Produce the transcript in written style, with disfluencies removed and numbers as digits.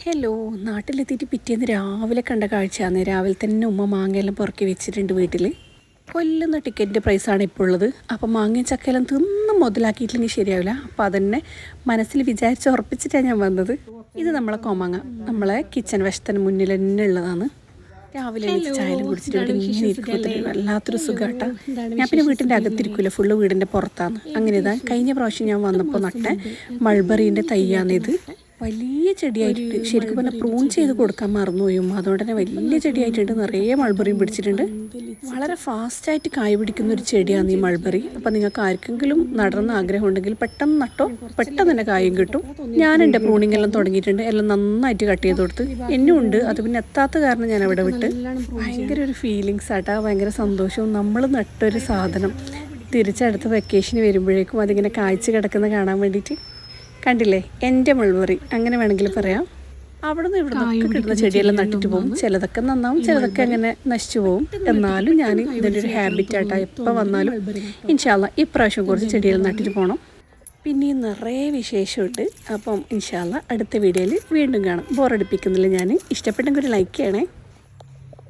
Hello, നാട്ടിലെത്തിയിട്ട് പിറ്റേന്ന് രാവിലെ കണ്ട കാഴ്ചയാണ്. രാവിലെ തന്നെ ഉമ്മ മാങ്ങയെല്ലാം പുറക്കി വെച്ചിട്ടുണ്ട് വീട്ടിൽ. കൊല്ലുന്ന ടിക്കറ്റിൻ്റെ പ്രൈസാണ് ഇപ്പോൾ ഉള്ളത്. അപ്പോൾ മാങ്ങയും ചക്കയെല്ലാം തിന്നും മുതലാക്കിയിട്ടില്ലെങ്കിൽ ശരിയാവില്ല. അപ്പോൾ അതന്നെ മനസ്സിൽ വിചാരിച്ച് ഉറപ്പിച്ചിട്ടാണ് ഞാൻ വന്നത്. ഇത് നമ്മളെ കോമാങ്ങ, നമ്മളെ കിച്ചൺ വശത്തിന് മുന്നിൽ തന്നെ ഉള്ളതാണ്. രാവിലെ ചായലും കുടിച്ചിട്ട് ഇവിടെ ഇങ്ങനെ ഇരിക്കുമ്പോൾ വല്ലാത്തൊരു സുഖാട്ടാ. ഞാൻ പിന്നെ വീട്ടിൻ്റെ അകത്തിരിക്കില്ല, ഫുള്ള് വീടിൻ്റെ പുറത്താണ്. അങ്ങനെ ഇതാ കഴിഞ്ഞ പ്രാവശ്യം ഞാൻ വന്നപ്പോൾ നട്ട മൾബറീൻ്റെ തൈയാണിത്. വലിയ ചെടിയായിട്ടുണ്ട്. ശരിക്കും പറഞ്ഞാൽ പ്രൂൺ ചെയ്ത് കൊടുക്കാൻ മറന്നുപോയും, അതുകൊണ്ട് തന്നെ വലിയ ചെടിയായിട്ടുണ്ട്. നിറയെ മൾബറിയും പിടിച്ചിട്ടുണ്ട്. വളരെ ഫാസ്റ്റായിട്ട് കായ് പിടിക്കുന്ന ഒരു ചെടിയാണ് ഈ മൾബറി. അപ്പം നിങ്ങൾക്ക് ആർക്കെങ്കിലും നടന്ന ആഗ്രഹം ഉണ്ടെങ്കിൽ പെട്ടെന്ന് നട്ടോ, പെട്ടെന്ന് തന്നെ കായും കിട്ടും. ഞാൻ എൻ്റെ പ്രൂണിങ് എല്ലാം തുടങ്ങിയിട്ടുണ്ട്. എല്ലാം നന്നായിട്ട് കട്ട് ചെയ്ത് കൊടുത്ത് എന്നും ഉണ്ട്. അത് പിന്നെ എത്താത്ത കാരണം ഞാൻ അവിടെ വിട്ട്. ഭയങ്കര ഒരു ഫീലിങ്സ് ആട്ടാ, ഭയങ്കര സന്തോഷവും. നമ്മൾ നട്ടൊരു സാധനം തിരിച്ചടുത്ത വെക്കേഷന് വരുമ്പോഴേക്കും അതിങ്ങനെ കായ്ച്ച് കിടക്കുന്ന കാണാൻ വേണ്ടിയിട്ട്. കണ്ടില്ലേ, എൻ്റെ മൾബറി അങ്ങനെ വേണമെങ്കിൽ പറയാം. അവിടെ നിന്ന് ഇവിടെ നിന്നൊക്കെ കിട്ടുന്ന ചെടിയെല്ലാം നട്ടിട്ട് പോകും. ചിലതൊക്കെ നന്നാവും, ചിലതൊക്കെ അങ്ങനെ നശിച്ചു പോകും. എന്നാലും ഞാൻ ഇതിൻ്റെ ഒരു ഹാബിറ്റായിട്ടാണ് എപ്പോൾ വന്നാലും ഇൻഷാ അല്ലാഹ് ഇപ്രാവശ്യം കുറച്ച് ചെടിയെല്ലാം നട്ടിട്ട് പോകണം. പിന്നെയും നിറയെ വിശേഷമുണ്ട്. അപ്പം ഇൻഷാ അല്ലാഹ് അടുത്ത വീഡിയോയിൽ വീണ്ടും കാണാം. ബോറടിപ്പിക്കുന്നില്ല ഞാൻ. ഇഷ്ടപ്പെട്ടെങ്കിൽ ഒരു ലൈക്ക് ചെയ്യണേ.